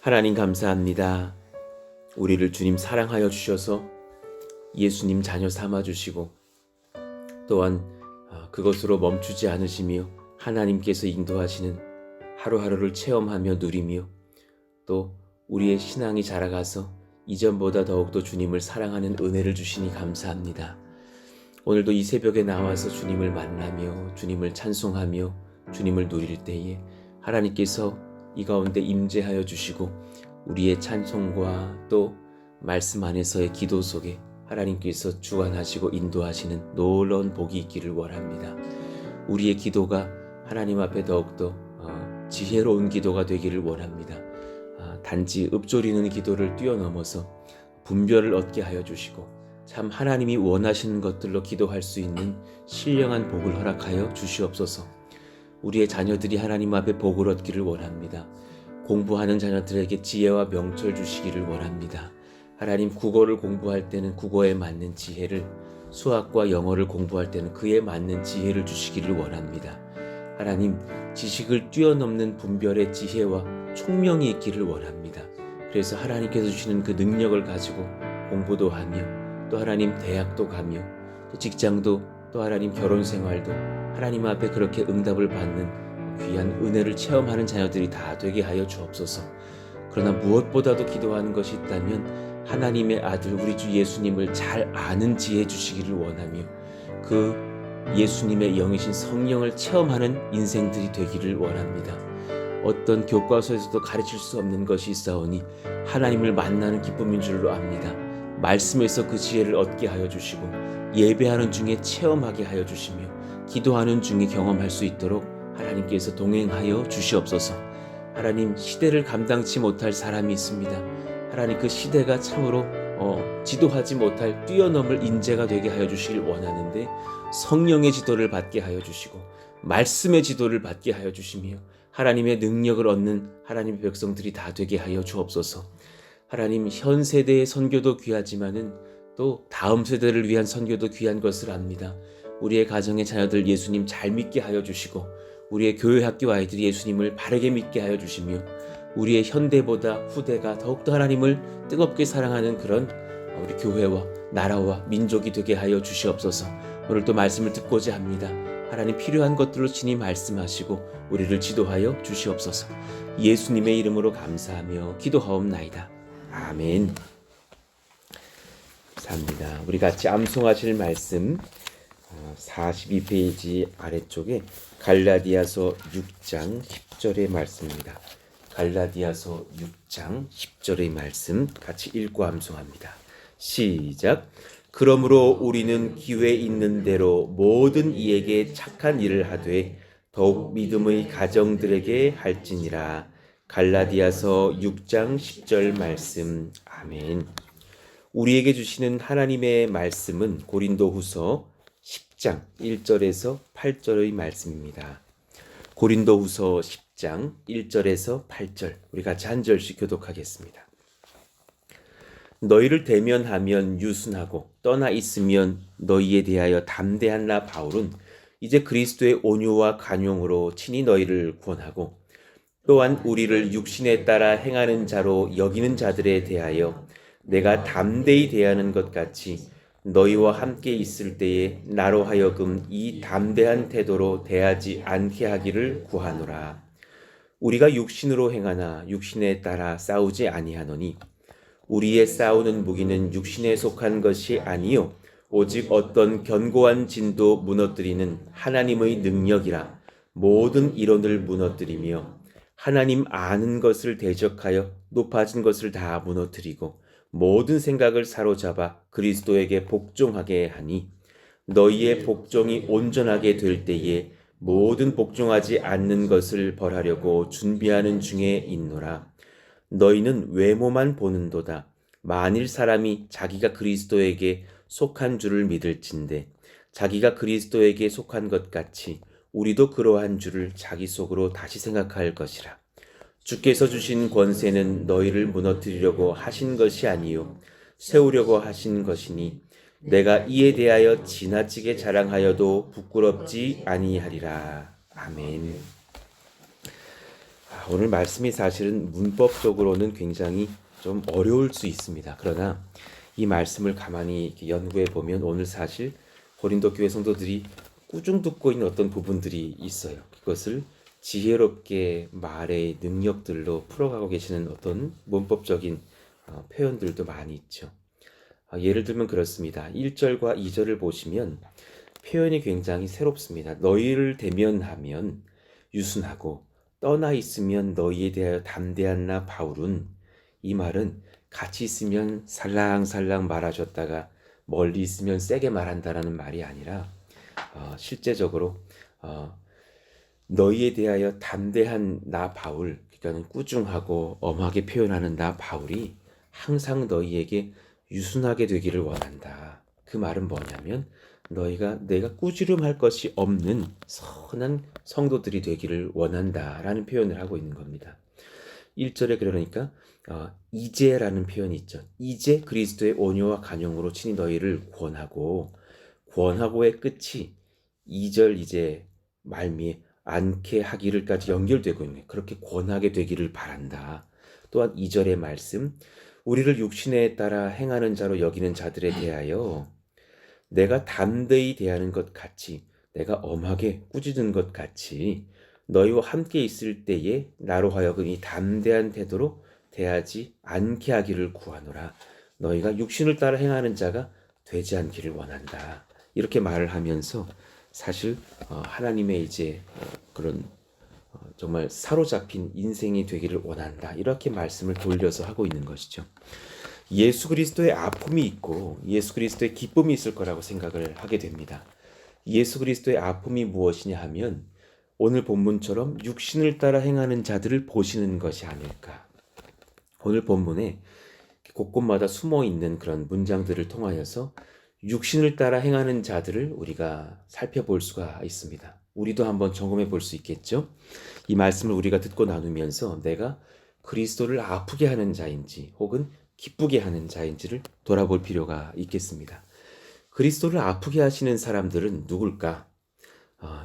하나님 감사합니다. 우리를 주님 사랑하여 주셔서 예수님 자녀 삼아 주시고 또한 그것으로 멈추지 않으시며 하나님께서 인도하시는 하루하루를 체험하며 누리며 또 우리의 신앙이 자라가서 이전보다 더욱더 주님을 사랑하는 은혜를 주시니 감사합니다. 오늘도 이 새벽에 나와서 주님을 만나며 주님을 찬송하며 주님을 누릴 때에 하나님께서 이 가운데 임재하여 주시고 우리의 찬송과 또 말씀 안에서의 기도 속에 하나님께서 주관하시고 인도하시는 놀라운 복이 있기를 원합니다. 우리의 기도가 하나님 앞에 더욱더 지혜로운 기도가 되기를 원합니다. 단지 읊조리는 기도를 뛰어넘어서 분별을 얻게 하여 주시고 참 하나님이 원하시는 것들로 기도할 수 있는 신령한 복을 허락하여 주시옵소서. 우리의 자녀들이 하나님 앞에 복을 얻기를 원합니다. 공부하는 자녀들에게 지혜와 명철 주시기를 원합니다. 하나님 국어를 공부할 때는 국어에 맞는 지혜를, 수학과 영어를 공부할 때는 그에 맞는 지혜를 주시기를 원합니다. 하나님 지식을 뛰어넘는 분별의 지혜와 총명이 있기를 원합니다. 그래서 하나님께서 주시는 그 능력을 가지고 공부도 하며 또 하나님 대학도 가며 또 직장도 또 하나님 결혼생활도 하나님 앞에 그렇게 응답을 받는 귀한 은혜를 체험하는 자녀들이 다 되게 하여 주옵소서. 그러나 무엇보다도 기도하는 것이 있다면 하나님의 아들 우리 주 예수님을 잘 아는 지혜 주시기를 원하며 그 예수님의 영이신 성령을 체험하는 인생들이 되기를 원합니다. 어떤 교과서에서도 가르칠 수 없는 것이 있사오니 하나님을 만나는 기쁨인 줄로 압니다. 말씀에서 그 지혜를 얻게 하여 주시고 예배하는 중에 체험하게 하여 주시며 기도하는 중에 경험할 수 있도록 하나님께서 동행하여 주시옵소서. 하나님 시대를 감당치 못할 사람이 있습니다. 하나님 그 시대가 참으로 지도하지 못할 뛰어넘을 인재가 되게 하여 주시길 원하는데 성령의 지도를 받게 하여 주시고 말씀의 지도를 받게 하여 주시며 하나님의 능력을 얻는 하나님의 백성들이 다 되게 하여 주옵소서. 하나님 현 세대의 선교도 귀하지만은 또 다음 세대를 위한 선교도 귀한 것을 압니다. 우리의 가정의 자녀들 예수님 잘 믿게 하여 주시고 우리의 교회 학교 아이들이 예수님을 바르게 믿게 하여 주시며 우리의 현대보다 후대가 더욱더 하나님을 뜨겁게 사랑하는 그런 우리 교회와 나라와 민족이 되게 하여 주시옵소서. 오늘도 말씀을 듣고자 합니다. 하나님 필요한 것들로 친히 말씀하시고 우리를 지도하여 주시옵소서. 예수님의 이름으로 감사하며 기도하옵나이다. 아멘. 감사합니다. 우리 같이 암송하실 말씀 42페이지 아래쪽에 갈라디아서 6장 10절의 말씀입니다. 갈라디아서 6장 10절의 말씀 같이 읽고 암송합니다. 시작. 그러므로 우리는 기회 있는 대로 모든 이에게 착한 일을 하되 더욱 믿음의 가정들에게 할지니라. 갈라디아서 6장 10절 말씀. 아멘. 우리에게 주시는 하나님의 말씀은 고린도후서 10장 1절에서 8절의 말씀입니다. 고린도후서 10장 1절에서 8절 우리 같이 한 절씩 교독하겠습니다. 너희를 대면하면 유순하고 떠나 있으면 너희에 대하여 담대한 나 바울은 이제 그리스도의 온유와 간용으로 친히 너희를 구원하고 또한 우리를 육신에 따라 행하는 자로 여기는 자들에 대하여 내가 담대히 대하는 것 같이 너희와 함께 있을 때에 나로 하여금 이 담대한 태도로 대하지 않게 하기를 구하노라. 우리가 육신으로 행하나 육신에 따라 싸우지 아니하노니 우리의 싸우는 무기는 육신에 속한 것이 아니요 오직 어떤 견고한 진도 무너뜨리는 하나님의 능력이라. 모든 이론을 무너뜨리며 하나님 아는 것을 대적하여 높아진 것을 다 무너뜨리고 모든 생각을 사로잡아 그리스도에게 복종하게 하니 너희의 복종이 온전하게 될 때에 모든 복종하지 않는 것을 벌하려고 준비하는 중에 있노라. 너희는 외모만 보는도다. 만일 사람이 자기가 그리스도에게 속한 줄을 믿을진대 자기가 그리스도에게 속한 것 같이 우리도 그러한 줄을 자기 속으로 다시 생각할 것이라. 주께서 주신 권세는 너희를 무너뜨리려고 하신 것이 아니요 세우려고 하신 것이니 내가 이에 대하여 지나치게 자랑하여도 부끄럽지 아니하리라. 아멘. 오늘 말씀이 사실은 문법적으로는 굉장히 좀 어려울 수 있습니다. 그러나 이 말씀을 가만히 이렇게 연구해 보면 오늘 사실 고린도 교회 성도들이 꾸중 듣고 있는 어떤 부분들이 있어요. 그것을 지혜롭게 말의 능력들로 풀어가고 계시는 어떤 문법적인 표현들도 많이 있죠. 예를 들면 그렇습니다. 1절과 2절을 보시면 표현이 굉장히 새롭습니다. 너희를 대면하면 유순하고 떠나 있으면 너희에 대하여 담대한 나 바울은, 이 말은 같이 있으면 살랑살랑 말하셨다가 멀리 있으면 세게 말한다라는 말이 아니라 실제적으로 너희에 대하여 담대한 나 바울, 그러니까 꾸중하고 엄하게 표현하는 나 바울이 항상 너희에게 유순하게 되기를 원한다. 그 말은 뭐냐면 내가 꾸지름할 것이 없는 선한 성도들이 되기를 원한다라는 표현을 하고 있는 겁니다. 1절에 그러니까 이제라는 표현이 있죠. 이제 그리스도의 온유와 간용으로 친히 너희를 권하고의 끝이 2절 이제 말미에 않게 하기를까지 연결되고 있는 거예요. 그렇게 권하게 되기를 바란다. 또한 2절의 말씀, 우리를 육신에 따라 행하는 자로 여기는 자들에 대하여 내가 담대히 대하는 것 같이, 내가 엄하게 꾸짖는 것 같이 너희와 함께 있을 때에 나로 하여금 이 담대한 태도로 대하지 않게 하기를 구하노라. 너희가 육신을 따라 행하는 자가 되지 않기를 원한다. 이렇게 말을 하면서 사실 하나님의 이제 그런 정말 사로잡힌 인생이 되기를 원한다. 이렇게 말씀을 돌려서 하고 있는 것이죠. 예수 그리스도의 아픔이 있고 예수 그리스도의 기쁨이 있을 거라고 생각을 하게 됩니다. 예수 그리스도의 아픔이 무엇이냐 하면 오늘 본문처럼 육신을 따라 행하는 자들을 보시는 것이 아닐까. 오늘 본문에 곳곳마다 숨어 있는 그런 문장들을 통하여서 육신을 따라 행하는 자들을 우리가 살펴볼 수가 있습니다. 우리도 한번 점검해 볼 수 있겠죠? 이 말씀을 우리가 듣고 나누면서 내가 그리스도를 아프게 하는 자인지 혹은 기쁘게 하는 자인지를 돌아볼 필요가 있겠습니다. 그리스도를 아프게 하시는 사람들은 누굴까?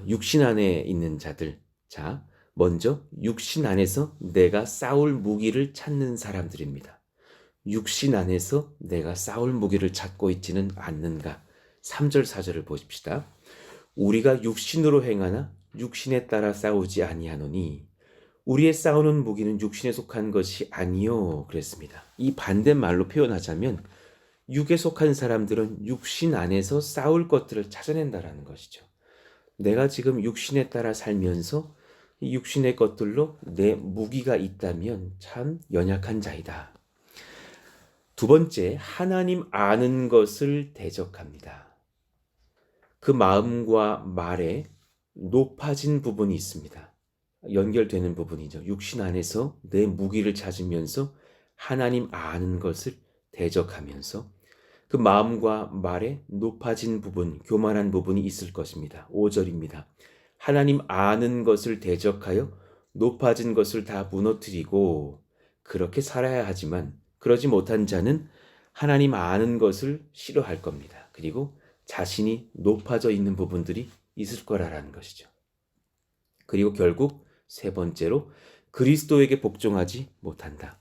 육신 안에 있는 자들. 자, 먼저 육신 안에서 내가 싸울 무기를 찾는 사람들입니다. 육신 안에서 내가 싸울 무기를 찾고 있지는 않는가? 3절 4절을 보십시다. 우리가 육신으로 행하나 육신에 따라 싸우지 아니하노니 우리의 싸우는 무기는 육신에 속한 것이 아니요 그랬습니다. 이 반대말로 표현하자면 육에 속한 사람들은 육신 안에서 싸울 것들을 찾아낸다라는 것이죠. 내가 지금 육신에 따라 살면서 이 육신의 것들로 내 무기가 있다면 참 연약한 자이다. 두 번째, 하나님 아는 것을 대적합니다. 그 마음과 말에 높아진 부분이 있습니다. 연결되는 부분이죠. 육신 안에서 내 무기를 찾으면서 하나님 아는 것을 대적하면서 그 마음과 말에 높아진 부분, 교만한 부분이 있을 것입니다. 5절입니다. 하나님 아는 것을 대적하여 높아진 것을 다 무너뜨리고 그렇게 살아야 하지만 그러지 못한 자는 하나님 아는 것을 싫어할 겁니다. 그리고 자신이 높아져 있는 부분들이 있을 거라는 것이죠. 그리고 결국 세 번째로 그리스도에게 복종하지 못한다.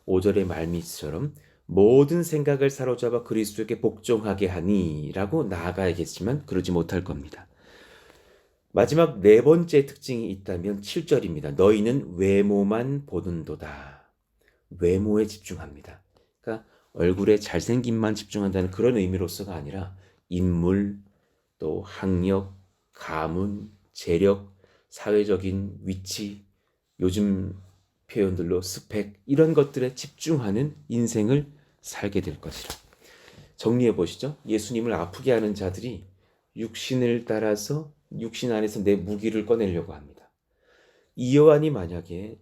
5절의 말미처럼 모든 생각을 사로잡아 그리스도에게 복종하게 하니 라고 나아가야겠지만 그러지 못할 겁니다. 마지막 네 번째 특징이 있다면 7절입니다. 너희는 외모만 보는도다. 외모에 집중합니다. 그러니까 얼굴에 잘생김만 집중한다는 그런 의미로서가 아니라 인물, 또 학력, 가문, 재력, 사회적인 위치, 요즘 표현들로 스펙, 이런 것들에 집중하는 인생을 살게 될 것이라. 정리해 보시죠. 예수님을 아프게 하는 자들이 육신을 따라서 육신 안에서 내 무기를 꺼내려고 합니다. 이 요한이 만약에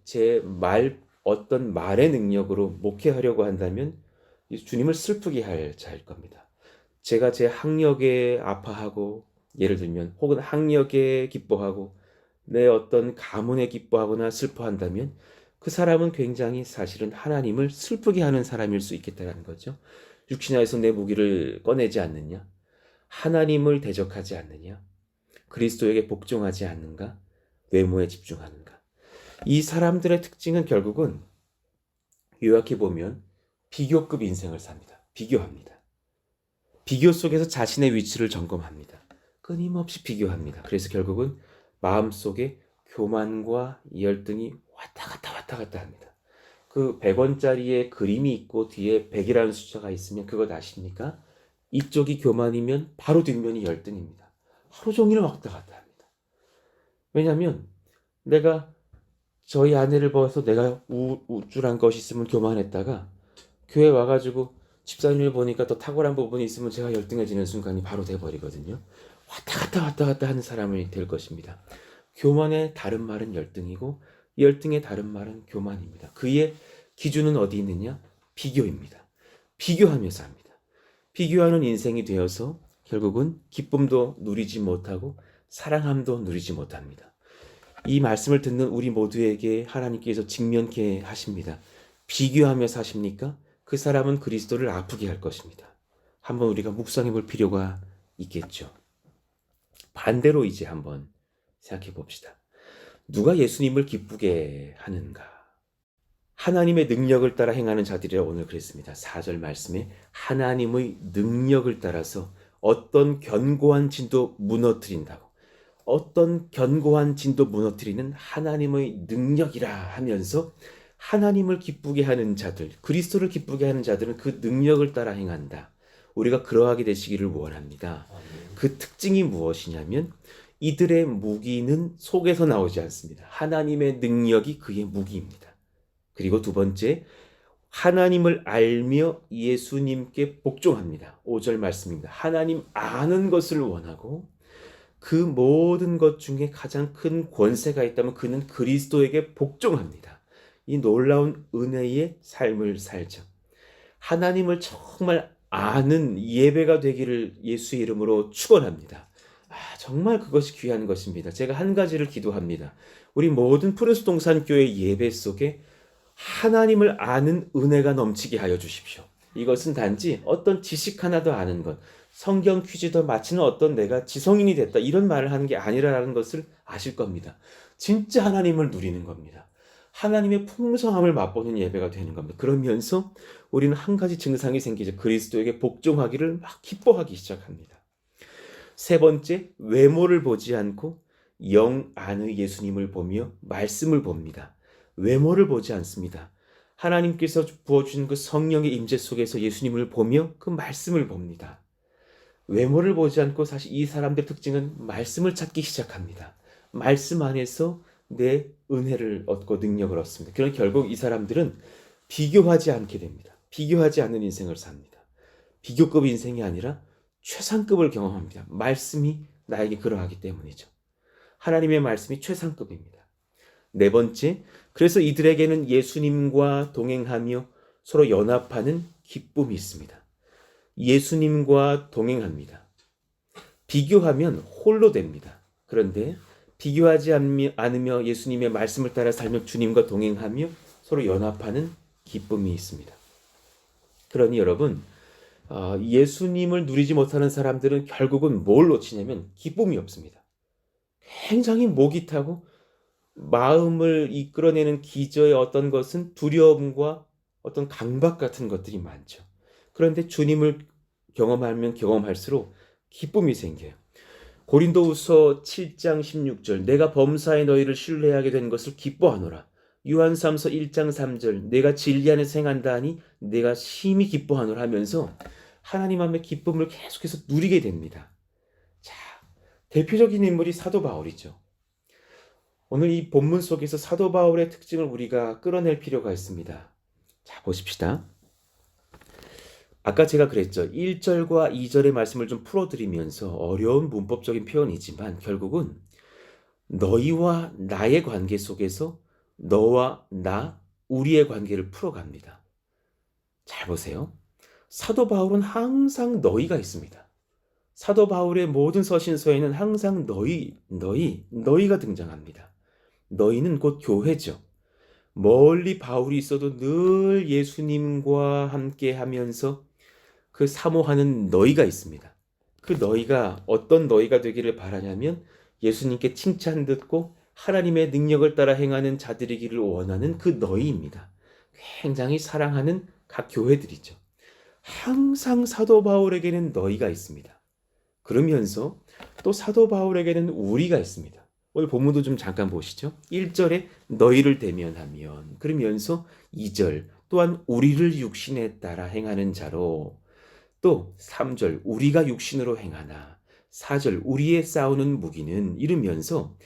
어떤 말의 능력으로 목회하려고 한다면 주님을 슬프게 할 자일 겁니다. 제가 제 학력에 아파하고, 예를 들면 혹은 학력에 기뻐하고 내 어떤 가문에 기뻐하거나 슬퍼한다면 그 사람은 굉장히 사실은 하나님을 슬프게 하는 사람일 수 있겠다는 거죠. 육신 안에서 내 무기를 꺼내지 않느냐? 하나님을 대적하지 않느냐? 그리스도에게 복종하지 않는가? 외모에 집중하는가? 이 사람들의 특징은 결국은 요약해 보면 비교급 인생을 삽니다. 비교합니다. 비교 속에서 자신의 위치를 점검합니다. 끊임없이 비교합니다. 그래서 결국은 마음속에 교만과 열등이 왔다 갔다 합니다. 그 100원짜리에 그림이 있고 뒤에 100이라는 숫자가 있으면 그것 아십니까? 이쪽이 교만이면 바로 뒷면이 열등입니다. 하루 종일 왔다 갔다 합니다. 왜냐하면 내가 저희 아내를 봐서 내가 우쭐한 것이 있으면 교만했다가 교회 와가지고 집사님을 보니까 더 탁월한 부분이 있으면 제가 열등해지는 순간이 바로 돼버리거든요. 왔다 갔다 하는 사람이 될 것입니다. 교만의 다른 말은 열등이고 열등의 다른 말은 교만입니다. 그의 기준은 어디 있느냐? 비교입니다. 비교하면서 합니다. 비교하는 인생이 되어서 결국은 기쁨도 누리지 못하고 사랑함도 누리지 못합니다. 이 말씀을 듣는 우리 모두에게 하나님께서 직면케 하십니다. 비교하며 사십니까? 그 사람은 그리스도를 아프게 할 것입니다. 한번 우리가 묵상해 볼 필요가 있겠죠. 반대로 이제 한번 생각해 봅시다. 누가 예수님을 기쁘게 하는가? 하나님의 능력을 따라 행하는 자들이라 오늘 그랬습니다. 4절 말씀에 하나님의 능력을 따라서 어떤 견고한 진도 무너뜨린다고. 어떤 견고한 진도 무너뜨리는 하나님의 능력이라 하면서 하나님을 기쁘게 하는 자들, 그리스도를 기쁘게 하는 자들은 그 능력을 따라 행한다. 우리가 그러하게 되시기를 원합니다. 그 특징이 무엇이냐면 이들의 무기는 속에서 나오지 않습니다. 하나님의 능력이 그의 무기입니다. 그리고 두 번째, 하나님을 알며 예수님께 복종합니다. 5절 말씀입니다. 하나님 아는 것을 원하고 그 모든 것 중에 가장 큰 권세가 있다면 그는 그리스도에게 복종합니다. 이 놀라운 은혜의 삶을 살죠. 하나님을 정말 아는 예배가 되기를 예수의 이름으로 축원합니다. 정말 그것이 귀한 것입니다. 제가 한 가지를 기도합니다. 우리 모든 프레스 동산교회 예배 속에 하나님을 아는 은혜가 넘치게 하여 주십시오. 이것은 단지 어떤 지식 하나도 아는 것, 성경 퀴즈도 맞히는 어떤 내가 지성인이 됐다 이런 말을 하는 게 아니라는 것을 아실 겁니다. 진짜 하나님을 누리는 겁니다. 하나님의 풍성함을 맛보는 예배가 되는 겁니다. 그러면서 우리는 한 가지 증상이 생기죠. 그리스도에게 복종하기를 막 기뻐하기 시작합니다. 세 번째, 외모를 보지 않고 영 안의 예수님을 보며 말씀을 봅니다. 외모를 보지 않습니다. 하나님께서 부어주신 그 성령의 임재 속에서 예수님을 보며 그 말씀을 봅니다. 외모를 보지 않고 사실 이 사람들의 특징은 말씀을 찾기 시작합니다. 말씀 안에서 내 은혜를 얻고 능력을 얻습니다. 그러나 결국 이 사람들은 비교하지 않게 됩니다. 비교하지 않는 인생을 삽니다. 비교급 인생이 아니라 최상급을 경험합니다. 말씀이 나에게 그러하기 때문이죠. 하나님의 말씀이 최상급입니다. 네 번째, 그래서 이들에게는 예수님과 동행하며 서로 연합하는 기쁨이 있습니다. 예수님과 동행합니다. 비교하면 홀로 됩니다. 그런데 비교하지 않으며 예수님의 말씀을 따라 살며 주님과 동행하며 서로 연합하는 기쁨이 있습니다. 그러니 여러분, 예수님을 누리지 못하는 사람들은 결국은 뭘 놓치냐면 기쁨이 없습니다. 굉장히 목이 타고 마음을 이끌어내는 기저의 어떤 것은 두려움과 어떤 강박 같은 것들이 많죠. 그런데 주님을 경험하면 경험할수록 기쁨이 생겨요. 고린도후서 7장 16절 내가 범사에 너희를 신뢰하게 된 것을 기뻐하노라. 요한삼서 1장 3절 내가 진리 안에서 행한다 하니 내가 심히 기뻐하노라 하면서 하나님 앞에 기쁨을 계속해서 누리게 됩니다. 자, 대표적인 인물이 사도 바울이죠. 오늘 이 본문 속에서 사도 바울의 특징을 우리가 끌어낼 필요가 있습니다. 자, 보십시다. 아까 제가 그랬죠. 1절과 2절의 말씀을 좀 풀어드리면서 어려운 문법적인 표현이지만 결국은 너희와 나의 관계 속에서 너와 나, 우리의 관계를 풀어갑니다. 잘 보세요. 사도 바울은 항상 너희가 있습니다. 사도 바울의 모든 서신서에는 항상 너희가 등장합니다. 너희는 곧 교회죠. 멀리 바울이 있어도 늘 예수님과 함께 하면서 그 사모하는 너희가 있습니다. 그 너희가 어떤 너희가 되기를 바라냐면 예수님께 칭찬 듣고 하나님의 능력을 따라 행하는 자들이기를 원하는 그 너희입니다. 굉장히 사랑하는 각 교회들이죠. 항상 사도 바울에게는 너희가 있습니다. 그러면서 또 사도 바울에게는 우리가 있습니다. 오늘 본문도 좀 잠깐 보시죠. 1절에 너희를 대면하면, 그러면서 2절 또한 우리를 육신에 따라 행하는 자로, 또 3절 우리가 육신으로 행하나, 4절 우리의 싸우는 무기는, 이르면서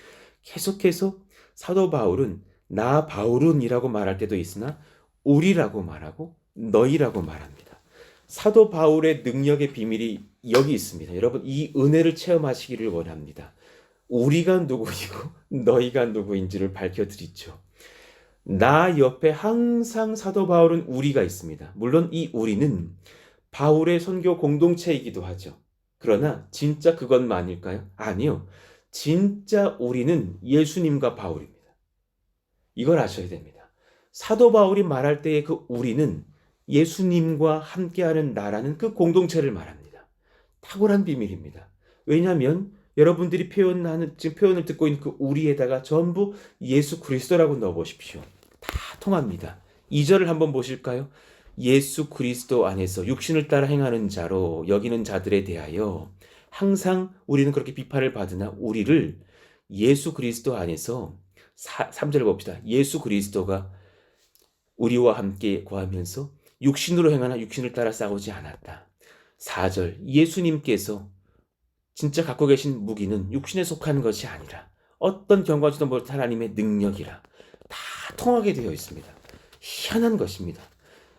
계속해서 사도 바울은 나 바울은이라고 말할 때도 있으나 우리라고 말하고 너희라고 말합니다. 사도 바울의 능력의 비밀이 여기 있습니다. 여러분, 이 은혜를 체험하시기를 원합니다. 우리가 누구이고 너희가 누구인지를 밝혀드리죠. 나 옆에 항상 사도 바울은 우리가 있습니다. 물론 이 우리는 바울의 선교 공동체이기도 하죠. 그러나 진짜 그것만일까요? 아니요. 진짜 우리는 예수님과 바울입니다. 이걸 아셔야 됩니다. 사도 바울이 말할 때의 그 우리는 예수님과 함께하는 나라는 그 공동체를 말합니다. 탁월한 비밀입니다. 왜냐하면 여러분들이 지금 표현을 듣고 있는 그 우리에다가 전부 예수 그리스도라고 넣어보십시오. 다 통합니다. 2절을 한번 보실까요? 예수 그리스도 안에서 육신을 따라 행하는 자로 여기는 자들에 대하여 항상 우리는 그렇게 비판을 받으나 우리를 예수 그리스도 안에서 3절을 봅시다. 예수 그리스도가 우리와 함께 거하면서 육신으로 행하나 육신을 따라 싸우지 않았다. 4절 예수님께서 진짜 갖고 계신 무기는 육신에 속한 것이 아니라 어떤 경과지도 못한 하나님의 능력이라 다 통하게 되어 있습니다. 희한한 것입니다.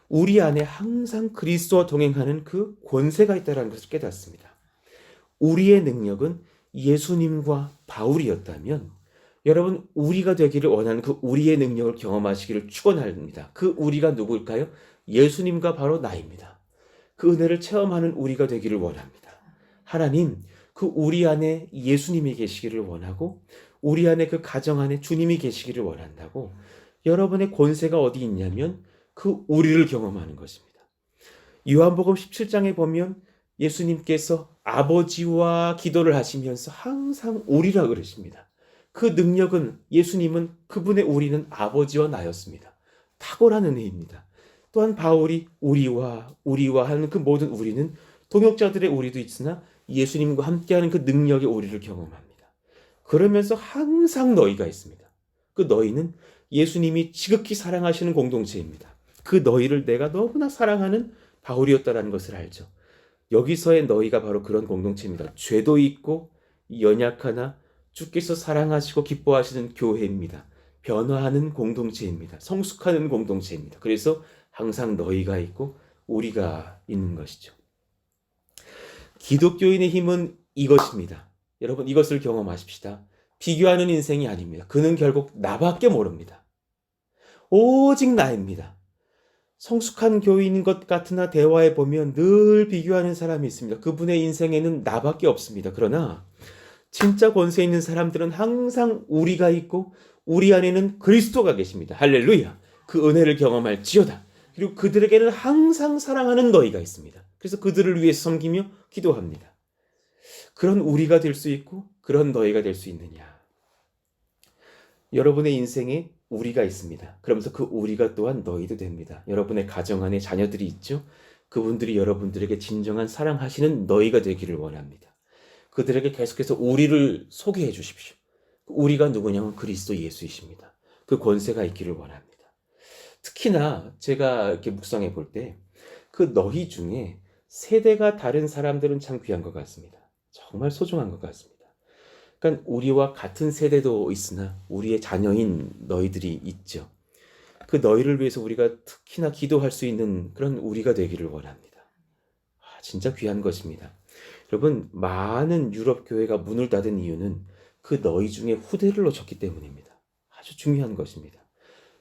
우리 안에 항상 그리스도와 동행하는 그 권세가 있다는 것을 깨닫습니다. 우리의 능력은 예수님과 바울이었다면 여러분 우리가 되기를 원하는 그 우리의 능력을 경험하시기를 축원합니다. 그 우리가 누구일까요? 예수님과 바로 나입니다. 그 은혜를 체험하는 우리가 되기를 원합니다. 하나님 그 우리 안에 예수님이 계시기를 원하고 우리 안에 그 가정 안에 주님이 계시기를 원한다고 여러분의 권세가 어디 있냐면 그 우리를 경험하는 것입니다. 요한복음 17장에 보면 예수님께서 아버지와 기도를 하시면서 항상 우리라 그러십니다. 그 능력은 예수님은 그분의 우리는 아버지와 나였습니다. 탁월한 은혜입니다. 또한 바울이 우리와 하는 그 모든 우리는 동역자들의 우리도 있으나 예수님과 함께하는 그 능력의 우리를 경험합니다. 그러면서 항상 너희가 있습니다. 그 너희는 예수님이 지극히 사랑하시는 공동체입니다. 그 너희를 내가 너무나 사랑하는 바울이었다는 것을 알죠. 여기서의 너희가 바로 그런 공동체입니다. 죄도 있고 연약하나 주께서 사랑하시고 기뻐하시는 교회입니다. 변화하는 공동체입니다. 성숙하는 공동체입니다. 그래서 항상 너희가 있고 우리가 있는 것이죠. 기독교인의 힘은 이것입니다. 여러분 이것을 경험하십시다. 비교하는 인생이 아닙니다. 그는 결국 나밖에 모릅니다. 오직 나입니다. 성숙한 교인인 것 같으나 대화해 보면 늘 비교하는 사람이 있습니다. 그분의 인생에는 나밖에 없습니다. 그러나 진짜 권세 있는 사람들은 항상 우리가 있고 우리 안에는 그리스도가 계십니다. 할렐루야. 그 은혜를 경험할지어다. 그리고 그들에게는 항상 사랑하는 너희가 있습니다. 그래서 그들을 위해서 섬기며 기도합니다. 그런 우리가 될 수 있고 그런 너희가 될 수 있느냐. 여러분의 인생에 우리가 있습니다. 그러면서 그 우리가 또한 너희도 됩니다. 여러분의 가정 안에 자녀들이 있죠. 그분들이 여러분들에게 진정한 사랑하시는 너희가 되기를 원합니다. 그들에게 계속해서 우리를 소개해 주십시오. 우리가 누구냐면 그리스도 예수이십니다. 그 권세가 있기를 원합니다. 특히나 제가 이렇게 묵상해 볼 때 그 너희 중에 세대가 다른 사람들은 참 귀한 것 같습니다. 정말 소중한 것 같습니다. 그러니까 우리와 같은 세대도 있으나 우리의 자녀인 너희들이 있죠. 그 너희를 위해서 우리가 특히나 기도할 수 있는 그런 우리가 되기를 원합니다. 진짜 귀한 것입니다. 여러분 많은 유럽 교회가 문을 닫은 이유는 그 너희 중에 후대를 놓쳤기 때문입니다. 아주 중요한 것입니다.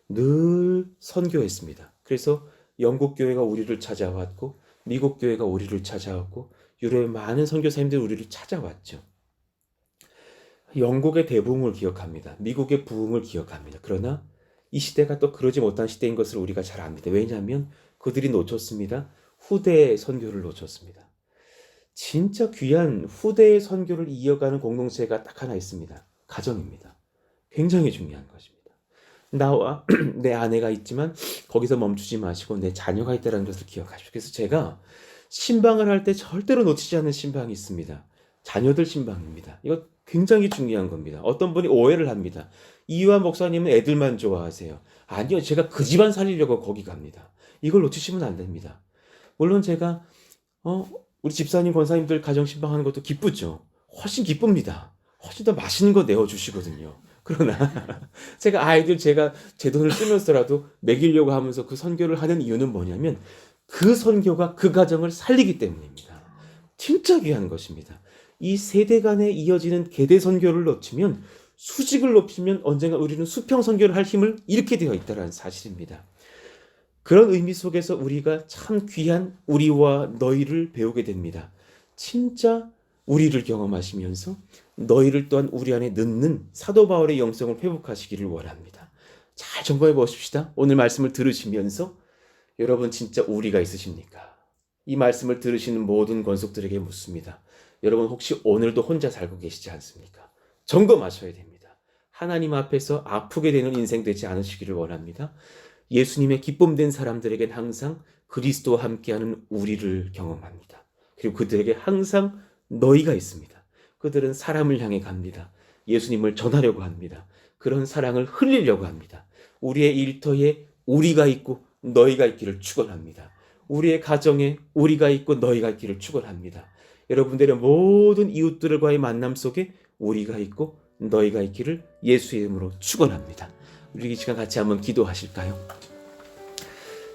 늘 선교했습니다. 그래서 영국 교회가 우리를 찾아왔고 미국 교회가 우리를 찾아왔고 유럽의 많은 선교사님들이 우리를 찾아왔죠. 영국의 대부흥을 기억합니다. 미국의 부흥을 기억합니다. 그러나 이 시대가 또 그러지 못한 시대인 것을 우리가 잘 압니다. 왜냐하면 그들이 놓쳤습니다. 후대의 선교를 놓쳤습니다. 진짜 귀한 후대의 선교를 이어가는 공동체가 딱 하나 있습니다. 가정입니다. 굉장히 중요한 것입니다. 나와 내 아내가 있지만 거기서 멈추지 마시고 내 자녀가 있다는 것을 기억하십시오. 그래서 제가 신방을 할 때 절대로 놓치지 않는 신방이 있습니다. 자녀들 신방입니다. 이거 굉장히 중요한 겁니다. 어떤 분이 오해를 합니다. 이유한 목사님은 애들만 좋아하세요. 아니요, 제가 그 집안 살리려고 거기 갑니다. 이걸 놓치시면 안 됩니다. 물론 제가 우리 집사님 권사님들 가정 신방하는 것도 기쁘죠. 훨씬 기쁩니다. 훨씬 더 맛있는 거 내어주시거든요. 그러나 제가 제 돈을 쓰면서라도 먹이려고 하면서 그 선교를 하는 이유는 뭐냐면 그 선교가 그 가정을 살리기 때문입니다. 진짜 귀한 것입니다. 이 세대 간에 이어지는 계대 선교를 놓치면 수직을 높이면 언젠가 우리는 수평 선교를 할 힘을 잃게 되어 있다는 사실입니다. 그런 의미 속에서 우리가 참 귀한 우리와 너희를 배우게 됩니다. 진짜 우리를 경험하시면서 너희를 또한 우리 안에 넣는 사도 바울의 영성을 회복하시기를 원합니다. 잘 점검해 보십시다. 오늘 말씀을 들으시면서 여러분 진짜 우리가 있으십니까? 이 말씀을 들으시는 모든 권속들에게 묻습니다. 여러분 혹시 오늘도 혼자 살고 계시지 않습니까? 점검하셔야 됩니다. 하나님 앞에서 아프게 되는 인생 되지 않으시기를 원합니다. 예수님의 기쁨된 사람들에겐 항상 그리스도와 함께하는 우리를 경험합니다. 그리고 그들에게 항상 너희가 있습니다. 그들은 사람을 향해 갑니다. 예수님을 전하려고 합니다. 그런 사랑을 흘리려고 합니다. 우리의 일터에 우리가 있고 너희가 있기를 축원합니다. 우리의 가정에 우리가 있고 너희가 있기를 축원합니다. 여러분들의 모든 이웃들과의 만남 속에 우리가 있고 너희가 있기를 예수의 이름으로 축원합니다. 우리 이 시간 같이 한번 기도하실까요?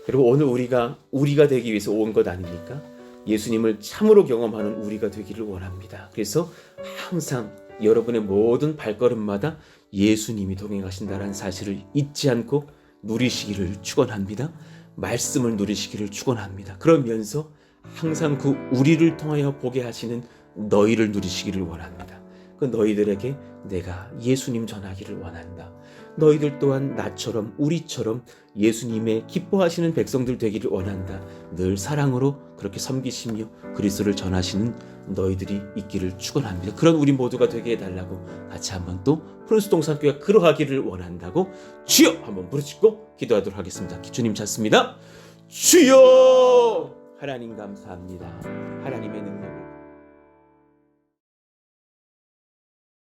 여러분 오늘 우리가 되기 위해서 온 것 아닙니까? 예수님을 참으로 경험하는 우리가 되기를 원합니다. 그래서 항상 여러분의 모든 발걸음마다 예수님이 동행하신다는 사실을 잊지 않고 누리시기를 축원합니다. 말씀을 누리시기를 축원합니다. 그러면서 항상 그 우리를 통하여 보게 하시는 너희를 누리시기를 원합니다. 그 너희들에게 내가 예수님 전하기를 원한다. 너희들 또한 나처럼 우리처럼 예수님의 기뻐하시는 백성들 되기를 원한다. 늘 사랑으로 그렇게 섬기시며 그리스도를 전하시는 너희들이 있기를 축원합니다. 그런 우리 모두가 되게 해달라고 같이 한번 또 푸른수동산교회가 그러하기를 원한다고 주여 한번 부르짖고 기도하도록 하겠습니다. 주님 찾습니다. 주여! 하나님 감사합니다. 하나님의